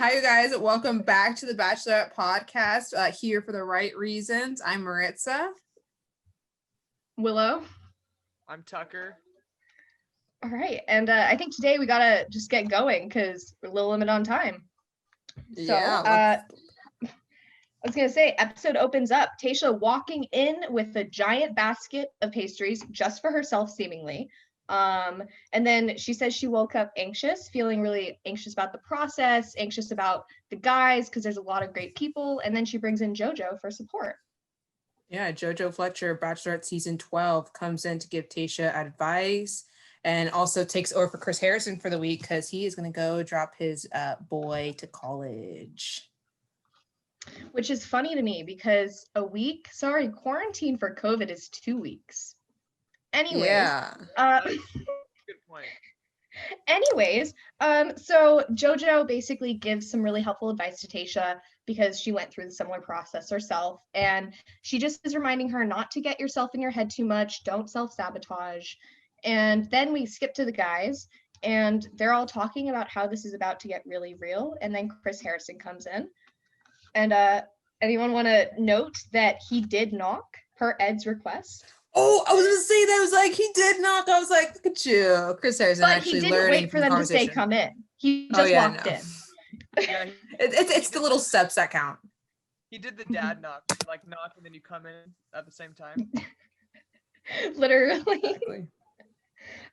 Hi, you guys. Welcome back to the Bachelorette podcast. Here for the right reasons. I'm Maritza. Willow. I'm Tucker. All right, and I think today we gotta just get going because we're a little limited on time. So, I was gonna say, episode opens up. Tasha walking in with a giant basket of pastries just for herself, seemingly. And then she says she woke up anxious, feeling really anxious about the process, anxious about the guys because there's a lot of great people. And then she brings in JoJo for support. Yeah, JoJo Fletcher, Bachelorette season 12, comes in to give Tasha advice and also takes over for Chris Harrison for the week because he is going to go drop his boy to college. Which is funny to me because quarantine for COVID is 2 weeks. Anyways, yeah. Good point. Anyways, so JoJo basically gives some really helpful advice to Tasha because she went through the similar process herself, and she just is reminding her not to get yourself in your head too much, don't self-sabotage. And then we skip to the guys, and they're all talking about how this is about to get really real, and then Chris Harrison comes in. And anyone want to note that he did knock per Ed's request? Oh, I was going to say that. I was like, he did knock. I was like, look at you. Chris Harrison actually learning. But he didn't wait for them to say come in. He just walked in. Yeah, it's the little steps that count. He did the dad knock, like knock and then you come in at the same time. Literally. Exactly.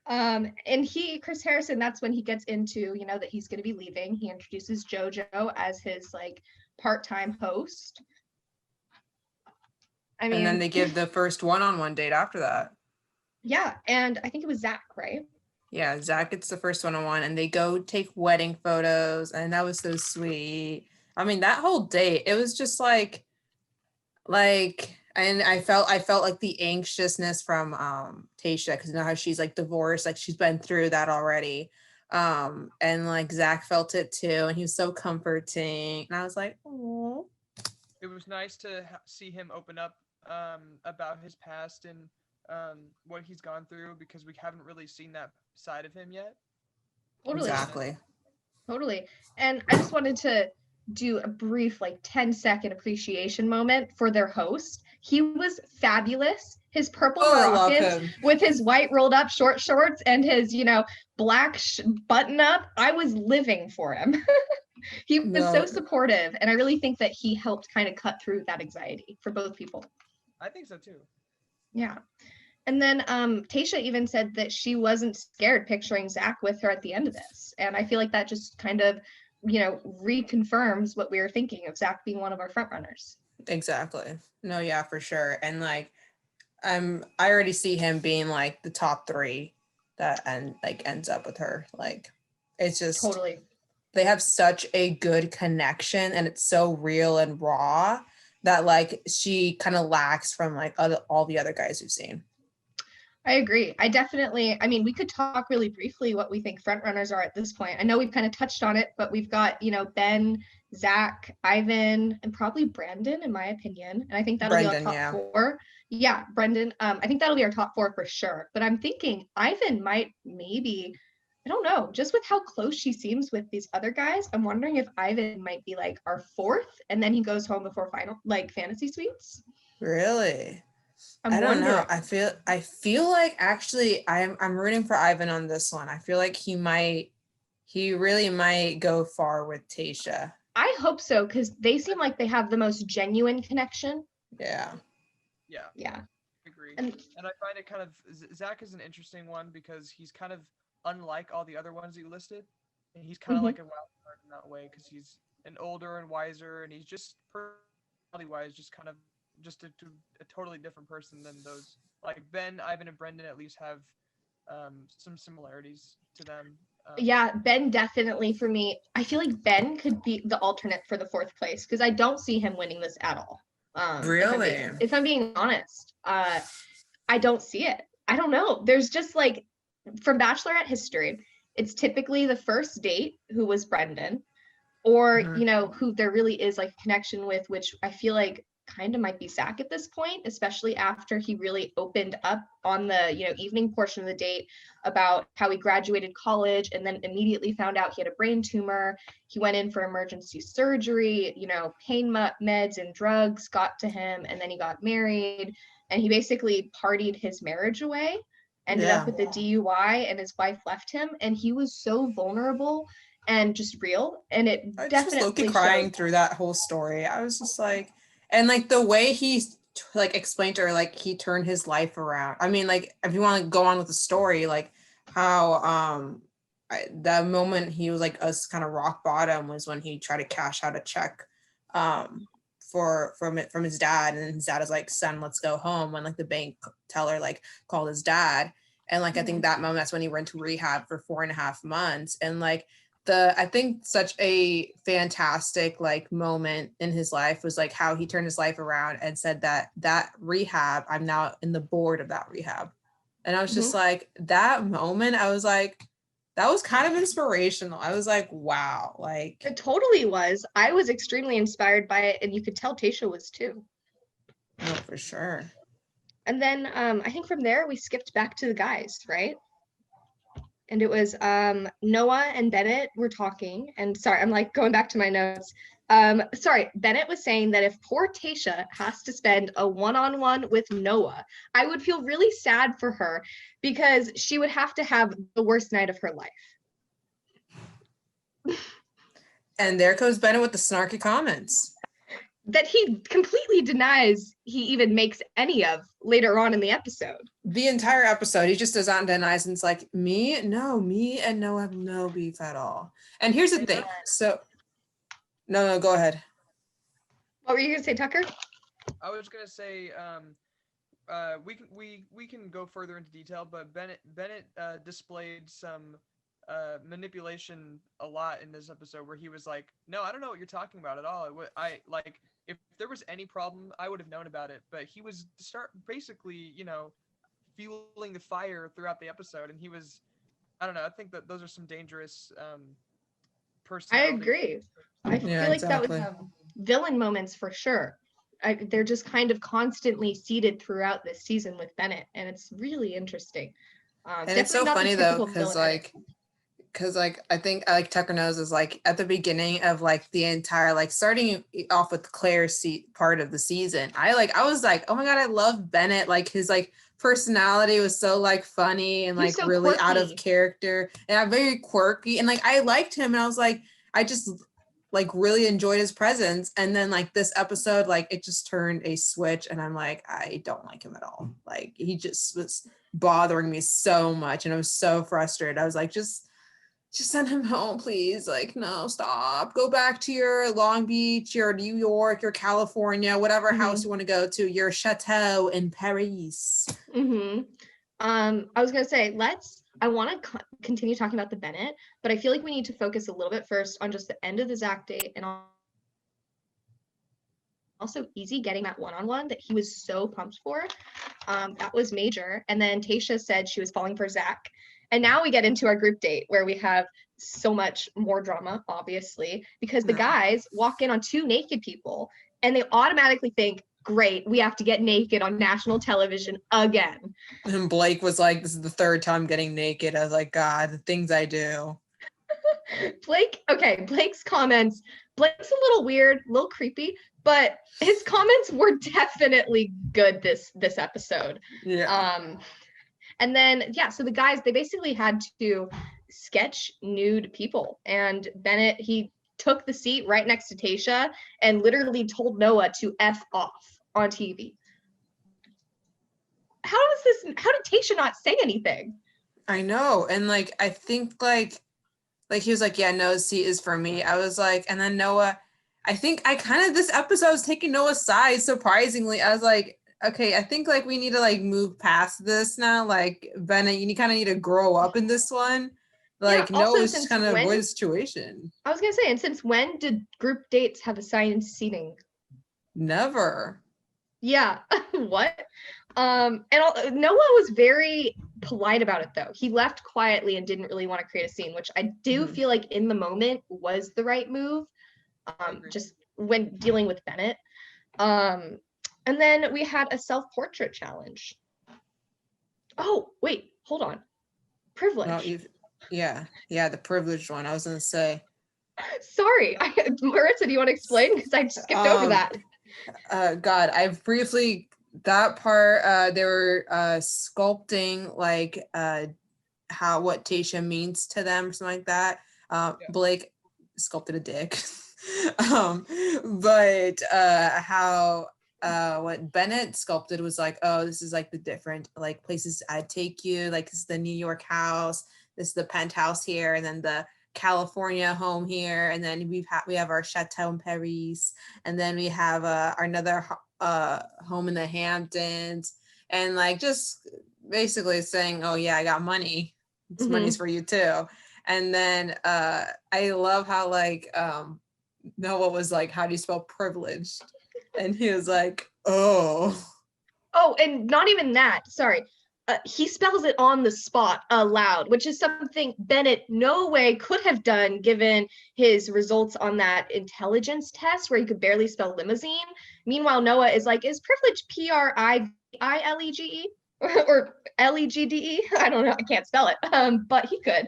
And Chris Harrison, that's when he gets into, that he's going to be leaving. He introduces JoJo as his like part-time host. And then they give the first one-on-one date after that. Yeah, and I think it was Zach, right? Yeah, Zach gets the first one-on-one, and they go take wedding photos, and that was so sweet. I mean, that whole date, it was just like, and I felt like the anxiousness from Tasha, because you know how she's like divorced, like she's been through that already. And like Zach felt it too, and he was so comforting, and I was like, oh. It was nice to see him open up about his past and what he's gone through, because we haven't really seen that side of him yet. Totally. Exactly. Totally. And I just wanted to do a brief 10-second appreciation moment for their host. He was fabulous. His purple Moroccans with his white rolled up short shorts and his black button up. I was living for him. He was so supportive, and I really think that he helped kind of cut through that anxiety for both people. I think so too. Yeah. And then Tasha even said that she wasn't scared picturing Zach with her at the end of this. And I feel like that just kind of, reconfirms what we were thinking of Zach being one of our front runners. Exactly. No, yeah, for sure. And I already see him being like the top 3 that ends up with her. Like, it's just totally. They have such a good connection, and it's so real and raw that she kind of lacks from all the other guys we've seen. I agree. We could talk really briefly what we think front runners are at this point. I know we've kind of touched on it, but we've got, Ben, Zach, Ivan, and probably Brandon, in my opinion. And I think that'll be our top 4. Yeah, Brendan. I think that'll be our top 4 for sure. But I'm thinking Ivan might maybe, I don't know, just with how close she seems with these other guys, I'm wondering if Ivan might be our 4th, and then he goes home before final, fantasy suites. Really? I don't know. I feel like actually I'm rooting for Ivan on this one. I feel like he really might go far with Tasha. I hope so, because they seem like they have the most genuine connection. Yeah. Yeah. Agree. And I find it kind of, Zach is an interesting one because he's kind of unlike all the other ones he listed. And he's kind of like a wild card in that way, because he's an older and wiser, and he's just personality-wise just kind of just a totally different person than those. Like Ben, Ivan, and Brendan at least have some similarities to them. Yeah, Ben definitely for me. I feel like Ben could be the alternate for the 4th place, because I don't see him winning this at all. Really? If I'm being honest, I don't see it. I don't know. There's just from Bachelorette history, it's typically the first date who was Brendan, or who there really is a connection with, which I feel like kind of might be Zach at this point, especially after he really opened up on the, evening portion of the date about how he graduated college and then immediately found out he had a brain tumor. He went in for emergency surgery, pain meds and drugs got to him, and then he got married, and he basically partied his marriage away, ended up with a DUI, and his wife left him, and he was so vulnerable and just real, and it I just was definitely low-key crying showed. through that whole story. I was just like, and like the way he like explained to her, like he turned his life around. I mean, like if you want to go on with the story, like how that moment he was like us kind of rock bottom was when he tried to cash out a check from his dad, and his dad is like, son, let's go home, when like the bank teller like called his dad, and like I think that moment, that's when he went to rehab for 4.5 months, and like I think such a fantastic like moment in his life was like how he turned his life around and said that rehab, I'm now in the board of that rehab. And I was just like, that moment, I was like, that was kind of inspirational. I was like, wow, like It totally was. I was extremely inspired by it, and you could tell Tasha was too. no, for sure. And then I think from there we skipped back to the guys, right? And it was Noah and Bennett were talking, and sorry, I'm like going back to my notes. Bennett was saying that if poor Tasha has to spend a one-on-one with Noah, I would feel really sad for her because she would have to have the worst night of her life. And there goes Bennett with the snarky comments that he completely denies he even makes any of later on in the episode. The entire episode, he just does not denies, and it's like, me and Noah have no beef at all. And here's the thing. So, no, go ahead. What were you gonna say, Tucker? I was gonna say, we can go further into detail, but Bennett displayed some manipulation a lot in this episode, where he was like, no, I don't know what you're talking about at all. I like, if there was any problem, I would have known about it. But he was basically, fueling the fire throughout the episode, and he was, I don't know, I think that those are some dangerous personality. I agree. I feel like exactly. That was villain moments for sure. They're just kind of constantly seeded throughout this season with Bennett, and it's really interesting. And it's so funny though, because I think like Tucker knows is like at the beginning of like the entire, like starting off with Claire's part of the season, I was like, oh my god, I love Bennett. Like his like personality was so like funny and like so really quirky, out of character, and very quirky, and like I liked him, and I was like, I just like really enjoyed his presence. And then like this episode, like it just turned a switch, and I'm like, I don't like him at all. Like he just was bothering me so much, and I was so frustrated. I was like, just send him home, please. Like, no, stop. Go back to your Long Beach, your New York, your California, whatever house you want to go to, your chateau in Paris. I was going to say, I want to continue talking about the Bennett, but I feel like we need to focus a little bit first on just the end of the Zach date, and also Easy getting that one-on-one that he was so pumped for. That was major. And then Tasha said she was falling for Zach. And now we get into our group date, where we have so much more drama, obviously, because the guys walk in on 2 naked people, and they automatically think, great, we have to get naked on national television again. And Blake was like, this is the 3rd time getting naked. I was like, God, the things I do. Blake's comments, Blake's a little weird, a little creepy, but his comments were definitely good this episode. Yeah. And then, so the guys, they basically had to sketch nude people. And Bennett, he took the seat right next to Tasha and literally told Noah to F off on TV. How did Tasha not say anything? I know. And like, I think like he was like, yeah, Noah's seat is for me. I was like, and then Noah, I think this episode was taking Noah's side, surprisingly. I was like, okay, I think like we need to like move past this now. Like Bennett, you kind of need to grow up in this one. Like Noah's just kind of avoid the situation. I was gonna say, and since when did group dates have assigned seating? Never. Yeah. What? Noah was very polite about it though. He left quietly and didn't really want to create a scene, which I do feel like in the moment was the right move. Just when dealing with Bennett. And then we had a self-portrait challenge. Oh, wait, hold on. Privilege. Yeah, the privileged one. I was gonna say. Sorry, Maritza, do you want to explain? Because I skipped over that. God, I've briefly that part. They were sculpting like what Tasha means to them, or something like that. Blake sculpted a dick. But how what Bennett sculpted was like, oh, this is like the different like places I'd take you. Like this is the New York house, this is the penthouse here, and then the California home here, and then we have our chateau in Paris, and then we have another home in the Hamptons, and like just basically saying, oh yeah, I got money. This money's for you too. And then I love how like Noah was like, how do you spell privileged? And he was like, oh, and not even that, sorry. He spells it on the spot aloud, which is something Bennett no way could have done given his results on that intelligence test where he could barely spell limousine. Meanwhile, Noah is like, is privilege Privilege or Legde? I don't know, I can't spell it, but he could.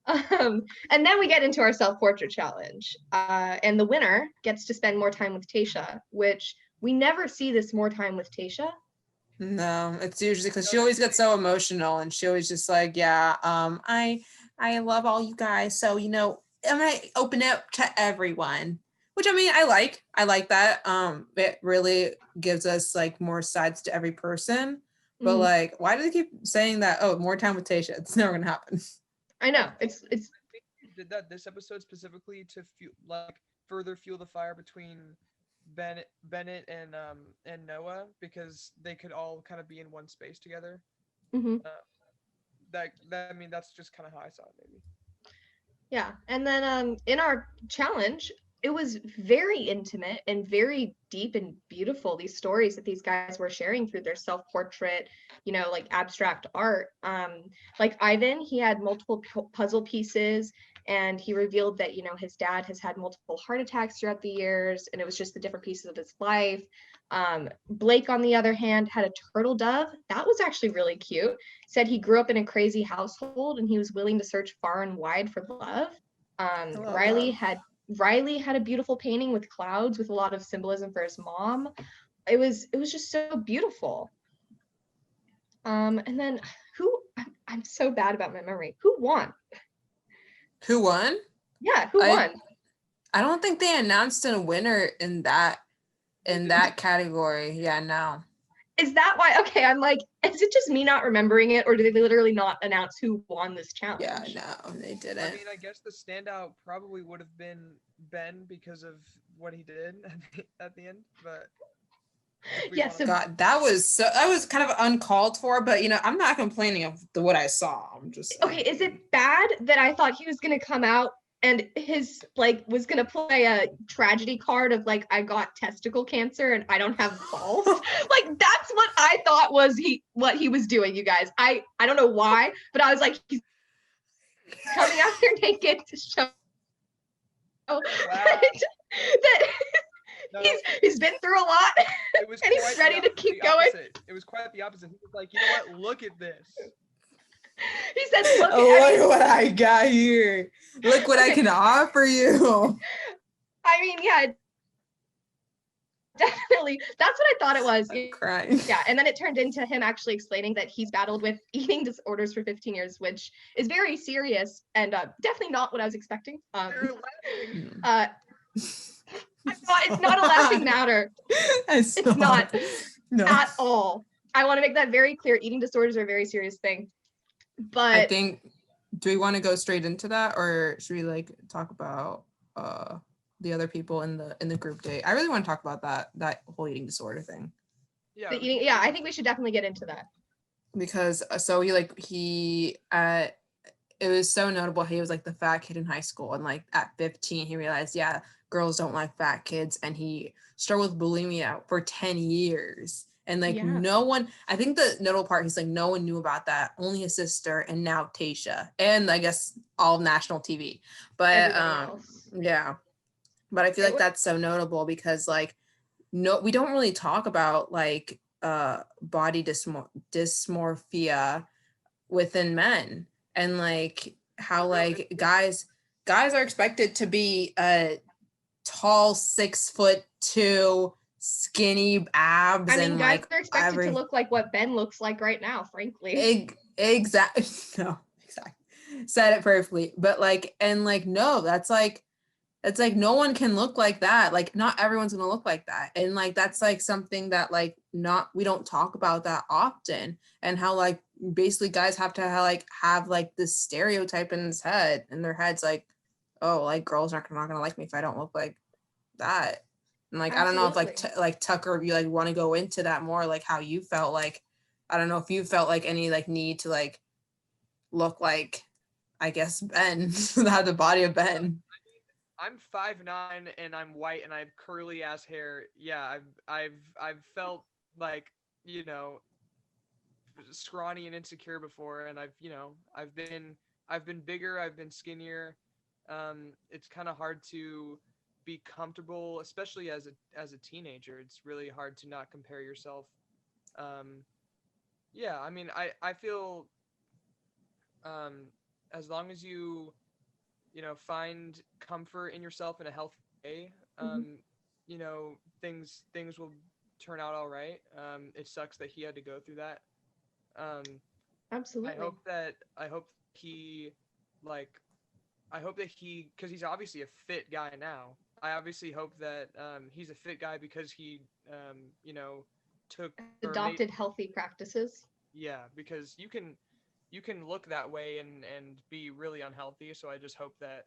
And then we get into our self-portrait challenge, and the winner gets to spend more time with Tasha, which we never see this more time with Tasha. No, it's usually because she always gets so emotional, and she always just like, yeah, I love all you guys, so I'm gonna open it to everyone, which I mean, I like that. It really gives us like more sides to every person, but like, why do they keep saying that? Oh, more time with Tasha, it's never gonna happen. I know it's did that this episode specifically to further fuel the fire between Bennett and Noah, because they could all kind of be in one space together. I mean, that's just kind of how I saw it, maybe. Yeah, and then in our challenge, it was very intimate and very deep and beautiful, these stories that these guys were sharing through their self-portrait, like abstract art. Like Ivan, he had multiple puzzle pieces, and he revealed that his dad has had multiple heart attacks throughout the years, and it was just the different pieces of his life. Blake, on the other hand, had a turtle dove. That was actually really cute. Said he grew up in a crazy household and he was willing to search far and wide for love. Riley had a beautiful painting with clouds with a lot of symbolism for his mom. It was just so beautiful. And then I'm so bad about my memory. Who won? Who won? Yeah, who won? I don't think they announced a winner in that category. Yeah, no. Is that why? Okay, I'm like, is it just me not remembering it, or did they literally not announce who won this challenge? Yeah, no, they didn't. I mean, I guess the standout probably would have been Ben because of what he did at the end, but yes, God, that was kind of uncalled for, but I'm not complaining of what I saw. I'm just okay. Is it bad that I thought he was gonna come out and his was gonna play a tragedy card of like, I got testicle cancer and I don't have balls? Like, that's what I thought was what he was doing, you guys. I don't know why, but I was like, he's coming out there naked to show that he's been through a lot and he's ready to keep going. It was quite the opposite. He was like, you know what? Look at this. He said, look what I got here. Look what I can offer you. I mean, yeah, definitely. That's what I thought it was. I'm crying. Yeah, and then it turned into him actually explaining that he's battled with eating disorders for 15 years, which is very serious and definitely not what I was expecting. It's not a laughing matter. It's not at all. I want to make that very clear. Eating disorders are a very serious thing. But I think, do we want to go straight into that, or should we like talk about the other people in the group date? I really want to talk about that whole eating disorder thing. Yeah, I think we should definitely get into that. Because so it was so notable. He was like the fat kid in high school, and like at 15 he realized, yeah, girls don't like fat kids, and he struggled with bulimia for 10 years. And like no one, I think the notable part, he's like, no one knew about that, only his sister, and now Tasha, and I guess all of national TV. But yeah, but I feel like that's so notable because like no, we don't really talk about like body dysmorphia within men, and like how like guys are expected to be tall, 6'2", skinny abs. I mean, and guys like are expected to look like what Ben looks like right now, frankly. Exactly. No, exactly. Said it perfectly. But like, and like, no, that's like, it's like no one can look like that. Like, not everyone's gonna look like that. And like that's like something that like not we don't talk about that often. And how like basically guys have to have like this stereotype in their heads, like, oh, like girls aren't not gonna like me if I don't look like that. And like, Absolutely. I don't know if like Tucker, if you like want to go into that more, like how you felt. Like, I don't know if you felt like any like need to like look like, I guess, Ben, have the body of Ben. I'm 5'9" and I'm white and I have curly ass hair. Yeah, I've felt like, you know, scrawny and insecure before, and I've been bigger, I've been skinnier. It's kind of hard to be comfortable, especially as a teenager. It's really hard to not compare yourself. Um, yeah, I mean, I feel as long as find comfort in yourself in a healthy way, things will turn out all right. It sucks that he had to go through that. Um, Absolutely. He like I hope that he, because he's obviously a fit guy now. I obviously hope that he's a fit guy because he took adopted healthy practices. Yeah, because you can look that way and be really unhealthy. So I just hope that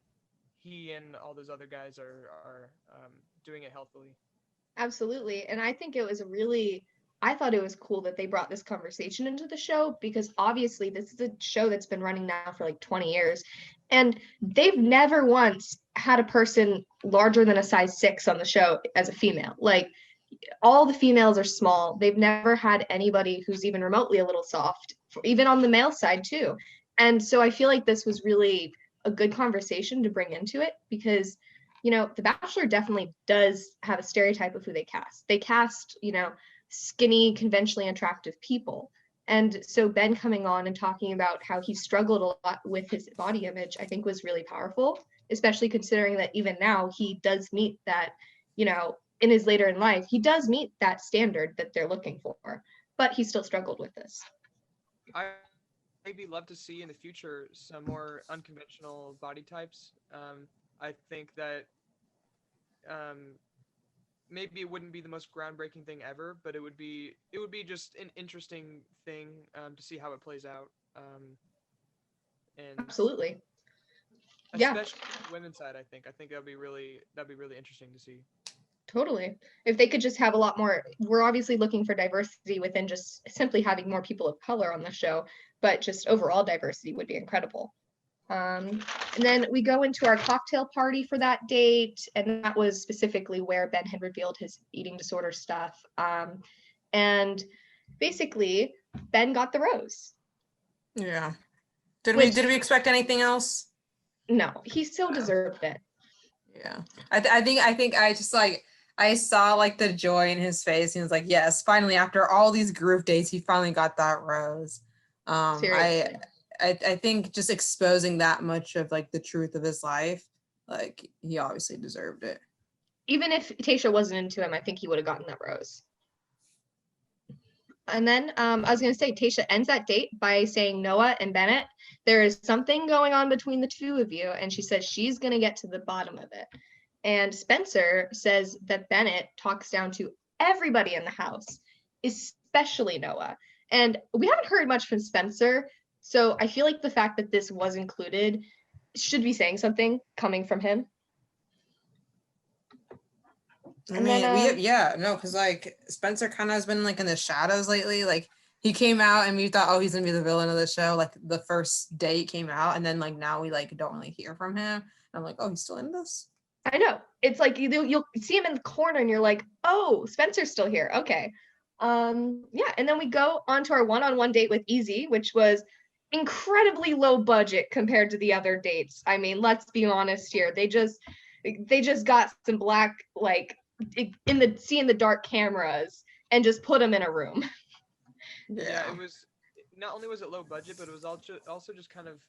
he and all those other guys are doing it healthily. Absolutely. And I think I thought it was cool that they brought this conversation into the show, because obviously this is a show that's been running now for like 20 years. And they've never once had a person larger than a size 6 on the show as a female. Like, all the females are small. They've never had anybody who's even remotely a little soft, even on the male side too. And so I feel like this was really a good conversation to bring into it, because The Bachelor definitely does have a stereotype of who they cast. They cast, skinny, conventionally attractive people. And so Ben coming on and talking about how he struggled a lot with his body image, I think was really powerful, especially considering that even now he does meet that, in his later in life, he does meet that standard that they're looking for, but he still struggled with this. I maybe love to see in the future some more unconventional body types. I think that maybe it wouldn't be the most groundbreaking thing ever, but it would be just an interesting thing to see how it plays out. And absolutely, especially the women's side, I think that'd be really interesting to see. Totally. If they could just have a lot more, we're obviously looking for diversity within just simply having more people of color on the show, but just overall diversity would be incredible. And then we go into our cocktail party for that date, and that was specifically where Ben had revealed his eating disorder stuff. And basically, Ben got the rose. Yeah. Did we expect anything else? No, he so deserved it. Yeah. I think I just like, I saw like the joy in his face. He was like, yes, finally, after all these group dates, he finally got that rose. Seriously. I think just exposing that much of like the truth of his life, like he obviously deserved it. Even if Tasha wasn't into him, I think he would have gotten that rose. And then I was going to say, Tasha ends that date by saying, Noah and Bennett, there is something going on between the two of you. And she says she's going to get to the bottom of it. And Spencer says that Bennett talks down to everybody in the house, especially Noah. And we haven't heard much from Spencer. So I feel like the fact that this was included should be saying something coming from him. Because like Spencer kind of has been like in the shadows lately. Like he came out and we thought, oh, he's gonna be the villain of the show. Like the first day he came out, and then like now we like don't really hear from him. And I'm like, oh, he's still in this? I know. It's like you'll see him in the corner and you're like, oh, Spencer's still here. Okay. And then we go on to our one-on-one date with Easy, which was incredibly low budget compared to the other dates. I mean, let's be honest here. They just got some black like seeing the dark cameras and just put them in a room. Yeah, it was, not only was it low budget, but it was also just kind of,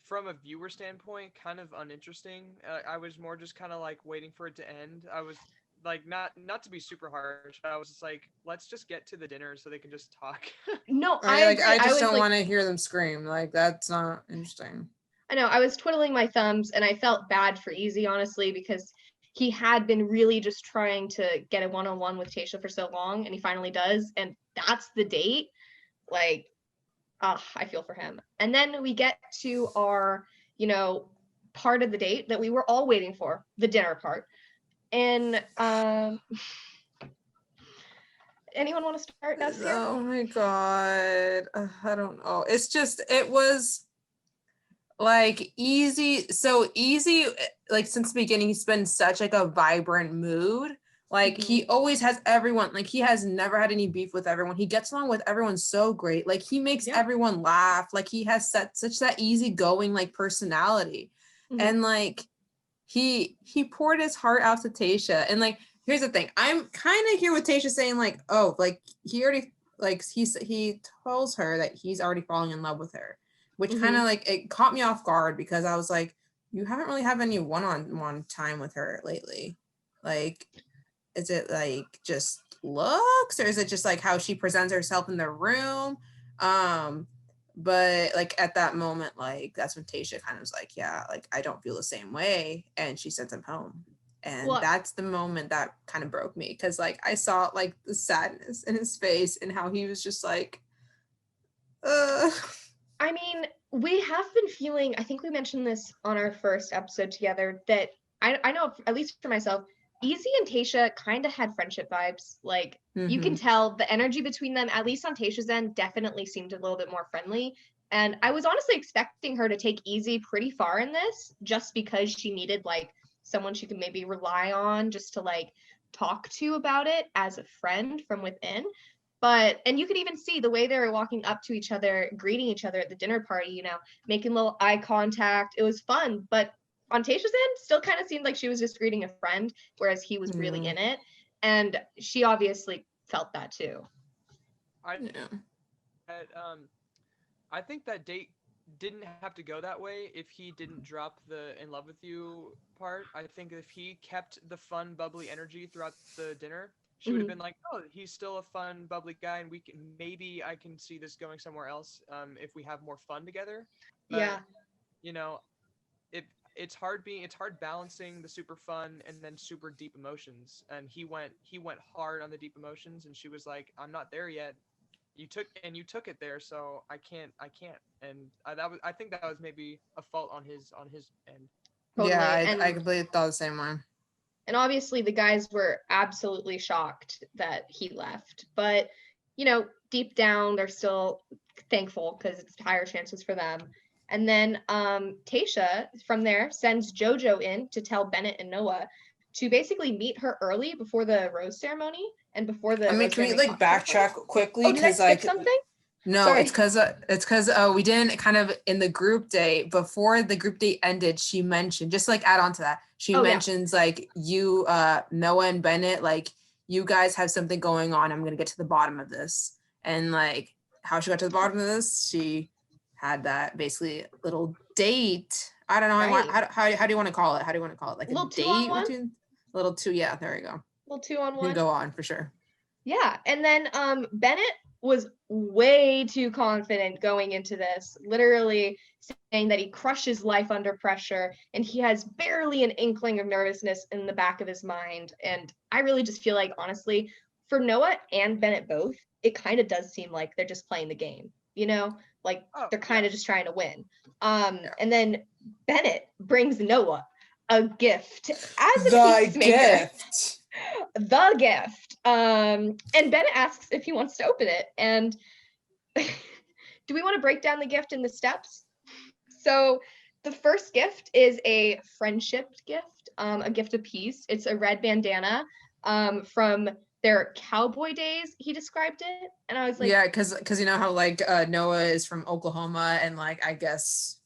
from a viewer standpoint, kind of uninteresting. I was more just kind of like waiting for it to end. I was like, not to be super harsh, but I was just like, let's just get to the dinner so they can just talk. No, I agree. I just don't like, want to hear them scream. Like that's not interesting. I know, I was twiddling my thumbs and I felt bad for Easy, honestly, because he had been really just trying to get a one-on-one with Tasha for so long, and he finally does, and that's the date. Like, I feel for him. And then we get to our, part of the date that we were all waiting for, the dinner part. And anyone want to start us here? Oh my god, I don't know. It was like so easy. Like since the beginning, he's been such like a vibrant mood. Like he always has everyone. Like he has never had any beef with everyone. He gets along with everyone so great. Like he makes everyone laugh. Like he has such that easygoing like personality, and like he poured his heart out to Tasha. And like here's the thing, I'm kind of here with Tasha saying like, oh, like he already like he tells her that he's already falling in love with her, which kind of like it caught me off guard because I was like, you haven't really had any one-on-one time with her lately. Like, is it like just looks, or is it just like how she presents herself in the room? But like at that moment, like that's when Tasha kind of was like, yeah, like I don't feel the same way, and she sent him home. And that's the moment that kind of broke me, because like I saw like the sadness in his face and how he was just like, I mean, we have been feeling, I think we mentioned this on our first episode together, that I know, at least for myself, Easy and Tasha kind of had friendship vibes. Like, you can tell the energy between them, at least on Tasha's end, definitely seemed a little bit more friendly. And I was honestly expecting her to take Easy pretty far in this, just because she needed like someone she could maybe rely on just to like talk to about it as a friend from within. And you could even see the way they were walking up to each other, greeting each other at the dinner party, making little eye contact. It was fun, but on Tasha's end, still kind of seemed like she was just greeting a friend, whereas he was really in it. And she obviously felt that too. I think that date didn't have to go that way if he didn't drop the "in love with you" part. I think if he kept the fun, bubbly energy throughout the dinner, she would have been like, "Oh, he's still a fun, bubbly guy, and maybe I can see this going somewhere else if we have more fun together." But, it's hard balancing the super fun and then super deep emotions. And he went hard on the deep emotions, and she was like, "I'm not there yet. You took it there, so I can't." And I think that was maybe a fault on his end. Totally. Yeah, I completely thought the same way. And obviously the guys were absolutely shocked that he left, but deep down they're still thankful because it's higher chances for them. And then Tasha from there sends JoJo in to tell Bennett and Noah to basically meet her early before the rose ceremony and before the. I mean, can we like backtrack quickly? Did I skip something? No, sorry. It's because we didn't kind of in the group date before the group date ended. She mentioned, just like add on to that. She mentions like you, Noah and Bennett, like you guys have something going on. I'm gonna get to the bottom of this. And like how she got to the bottom of this, she had that basically little date. I don't know. Right. How do you want to call it? How do you want to call it? Like a date? Little two. Yeah, there you go. Little 2-on-1. You can go on for sure. Yeah, and then Bennett was way too confident going into this, literally saying that he crushes life under pressure and he has barely an inkling of nervousness in the back of his mind. And I really just feel like, honestly, for Noah and Bennett both, it kind of does seem like they're just playing the game, like they're kind of just trying to win. And then Bennett brings Noah a gift as a peacemaker. The gift. And Bennett asks if he wants to open it. And do we want to break down the gift in the steps? So the first gift is a friendship gift, a gift of peace. It's a red bandana from their cowboy days, he described it. And I was like, yeah, because you know how like Noah is from Oklahoma, and like I guess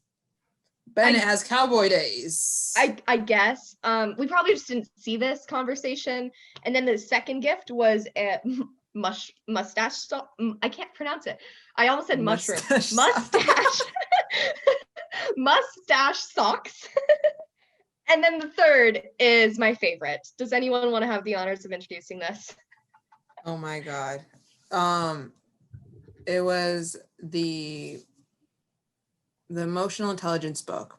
Bennett has cowboy days. I guess. We probably just didn't see this conversation. And then the second gift was a mustache. I can't pronounce it. I almost said mushroom. Mustache. Mustache socks. And then the third is my favorite. Does anyone want to have the honors of introducing this? Oh my God. It was the emotional intelligence book.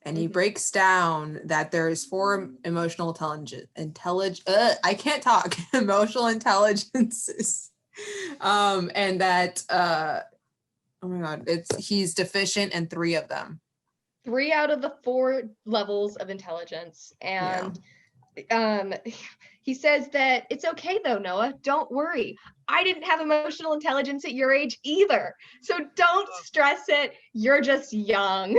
And he breaks down that there's 4 emotional I can't talk, emotional intelligences. And that, oh my God, he's deficient in 3 of them. 3 out of the 4 levels of intelligence. And he says that it's okay though, Noah, don't worry. I didn't have emotional intelligence at your age either. So don't stress it. You're just young.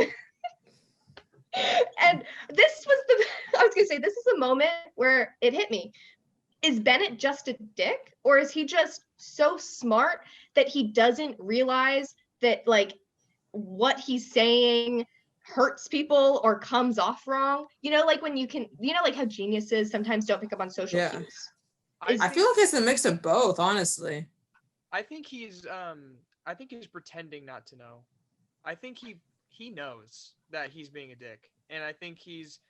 And this is the moment where it hit me. Is Bennett just a dick, or is he just so smart that he doesn't realize that like what he's saying hurts people or comes off wrong? You know, like when like how geniuses sometimes don't pick up on social cues. I feel like it's a mix of both, honestly. I think he's pretending not to know. I think he knows that he's being a dick, and I think he's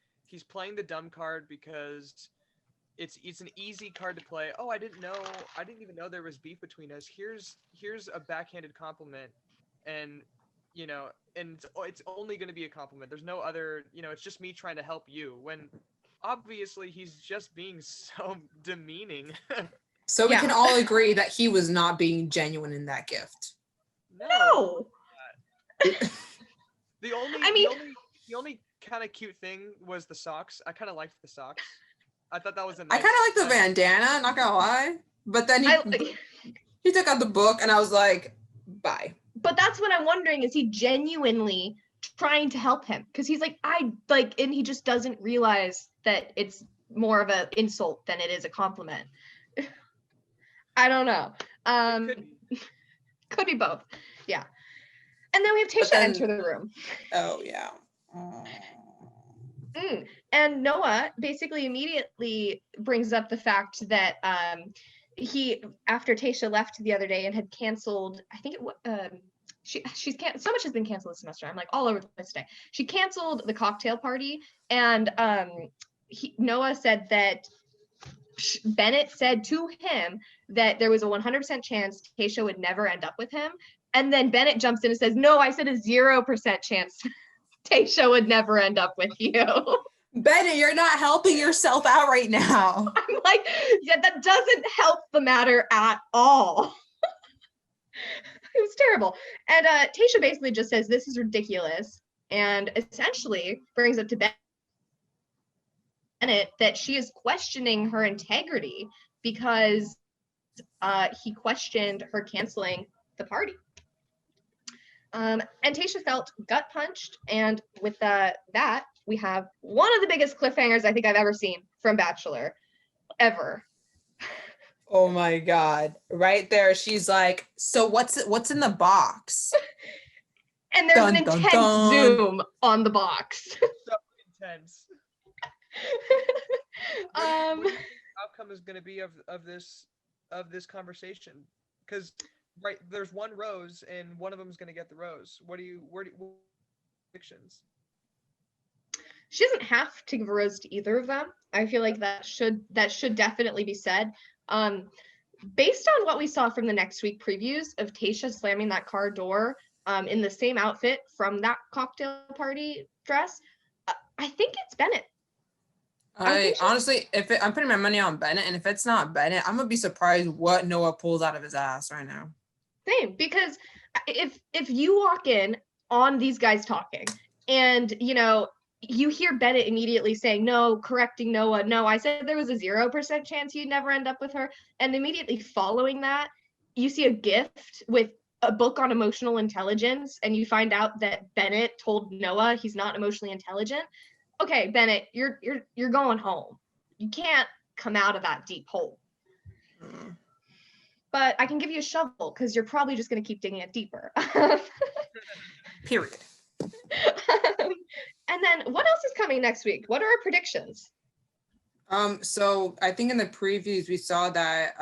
playing the dumb card because it's an easy card to play. Oh, I didn't even know there was beef between us. Here's a backhanded compliment, and and it's only going to be a compliment. There's no other, it's just me trying to help you, when obviously he's just being so demeaning. So we can all agree that he was not being genuine in that gift. No. The only kind of cute thing was the socks. I kind of liked the socks. I thought that was a nice. I kind of like the bandana, not gonna lie. But then he took out the book, and I was like, bye. But that's what I'm wondering, is he genuinely trying to help him? Because he's like, and he just doesn't realize that it's more of an insult than it is a compliment. I don't know. Could be both. Yeah. And then we have Tasha enter the room. Oh, yeah. And Noah basically immediately brings up the fact that after Tasha left the other day and had canceled, I think she's so much has been canceled this semester. I'm like all over the place today. She canceled the cocktail party, and Noah said that Bennett said to him that there was a 100% chance Tasha would never end up with him. And then Bennett jumps in and says, no, I said a 0% chance Tasha would never end up with you. Bennett, you're not helping yourself out right now. I'm like, yeah, that doesn't help the matter at all. It was terrible. And Tasha basically just says, this is ridiculous. And essentially brings up to Bennett that she is questioning her integrity because he questioned her canceling the party. And Tasha felt gut punched. And with that, we have one of the biggest cliffhangers I think I've ever seen from Bachelor, ever. Oh my God. Right there. She's like, so what's in the box? And there's an intense zoom on the box. So intense. What do you think the outcome is going to be of this conversation? Because right, there's one rose and one of them is going to get the rose. What predictions? She doesn't have to give a rose to either of them. I feel like that should definitely be said. Based on what we saw from the next week previews of Tasha slamming that car door in the same outfit from that cocktail party dress, I think it's Bennett. Honestly, I'm putting my money on Bennett, and if it's not Bennett, I'm gonna be surprised what Noah pulls out of his ass right now. Same, because if you walk in on these guys talking, and you hear Bennett immediately saying, no, correcting Noah, no, I said there was a 0% chance you'd never end up with her, and immediately following that, you see a gift with a book on emotional intelligence, and you find out that Bennett told Noah he's not emotionally intelligent. Okay, Bennett, you're going home. You can't come out of that deep hole. But I can give you a shovel because you're probably just going to keep digging it deeper. Period. And then what else is coming next week? What are our predictions? So I think in the previews we saw that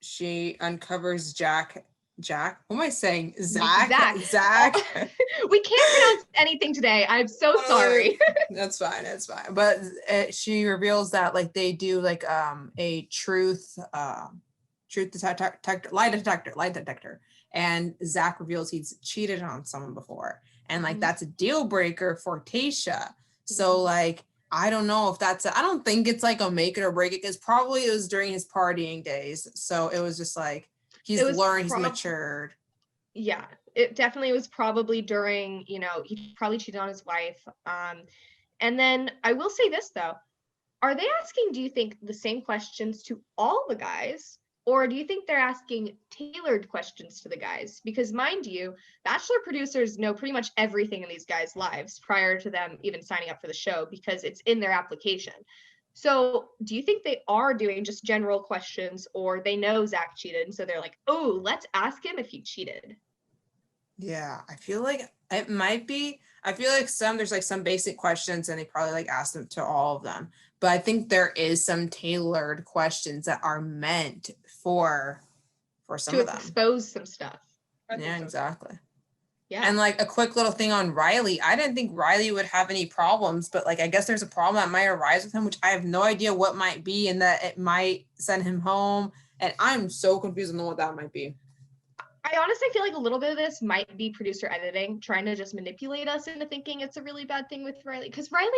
she uncovers Jack. What am I saying? Zach. We can't pronounce anything today. I'm so sorry. That's fine. But she reveals that like they do like a truth detector, lie detector, and Zach reveals he's cheated on someone before, and like that's a deal breaker for Tasha. So like I don't know if I don't think it's like a make it or break it, because probably it was during his partying days. So it was just like he's learned, he's matured. Yeah, it definitely was probably during, you know, he probably cheated on his wife. And then I will say this though, are they asking, do you think, the same questions to all the guys? Or do you think they're asking tailored questions to the guys? Because mind you, Bachelor producers know pretty much everything in these guys' lives prior to them even signing up for the show, because it's in their application. So do you think they are doing just general questions, or they know Zach cheated, and so they're like, oh, let's ask him if he cheated? Yeah, I feel like it might be. I feel like there's like some basic questions and they probably like ask them to all of them. But I think there is some tailored questions that are meant for some of them. To expose some stuff. Yeah, exactly. Yeah. And like a quick little thing on Riley. I didn't think Riley would have any problems, but like I guess there's a problem that might arise with him, which I have no idea what might be, and that it might send him home. And I'm so confused on what that might be. I honestly feel like a little bit of this might be producer editing, trying to just manipulate us into thinking it's a really bad thing with Riley. Because Riley,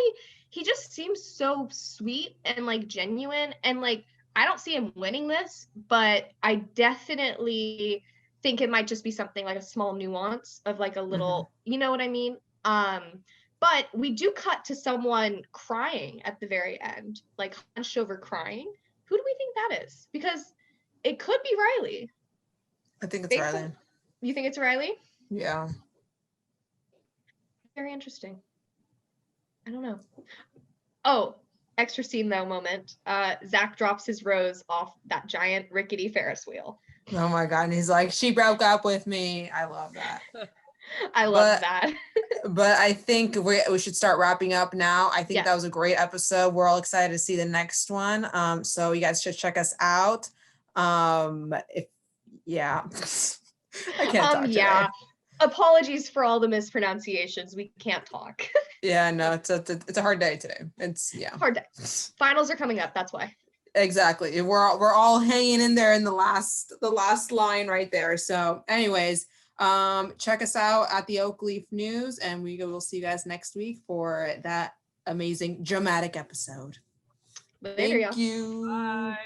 he just seems so sweet and like genuine. And like, I don't see him winning this, but I definitely think it might just be something like a small nuance of like a little, you know what I mean? But we do cut to someone crying at the very end, like hunched over crying. Who do we think that is? Because it could be Riley. I think it's Riley. You think it's Riley? Yeah. Very interesting. I don't know. Oh, extra scene though moment. Zach drops his rose off that giant rickety Ferris wheel. Oh my God. And he's like, she broke up with me. I love that. I love that. But I think we should start wrapping up now. I think that was a great episode. We're all excited to see the next one. So you guys should check us out. Yeah. I can't talk today. Apologies for all the mispronunciations. We can't talk. Yeah, no, it's a hard day today. Hard day. Finals are coming up. That's why. Exactly. We're all hanging in there in the last line right there. So anyways, check us out at the Oak Leaf News, and we'll see you guys next week for that amazing dramatic episode. Later, Thank you. Bye.